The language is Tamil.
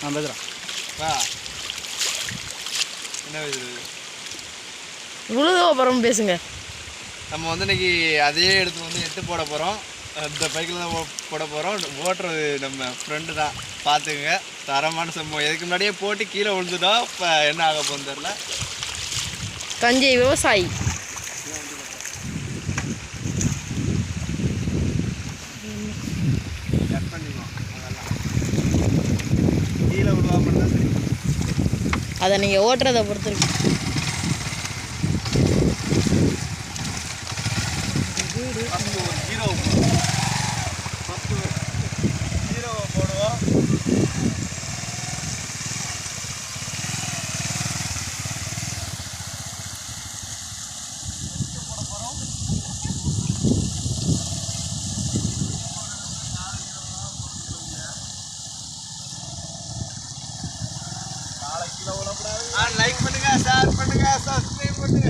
நான் பேசுகிறேன். வா என்ன பேசுறது? உழுது அப்புறம் பேசுங்க. நம்ம வந்து இன்னைக்கு அதே இடத்துல வந்து எட்டு போட போகிறோம். இந்த பைக்கில் தான் போட போகிறோம். ஓட்டுறது நம்ம ஃப்ரெண்டு தான், பார்த்துக்குங்க. தரமான சம்பவம். எதுக்கு முன்னாடியே போட்டு கீழே விழுந்துட்டோம். இப்போ என்ன ஆக போகுதுன்னு தெரில. தஞ்சை விவசாயி கட் பண்ணிக்குவோம். அதெல்லாம் கீழே விழுவாம தான் சரி. அதை நீங்கள் ஓட்டுறதை பொறுத்திருக்கு. ஃபஸ்ட்டு ஒரு ஹீரோவை போடுவோம். லைக் பண்ணுங்க, ஷேர் பண்ணுங்க, சப்ஸ்கிரைப் பண்ணுங்க.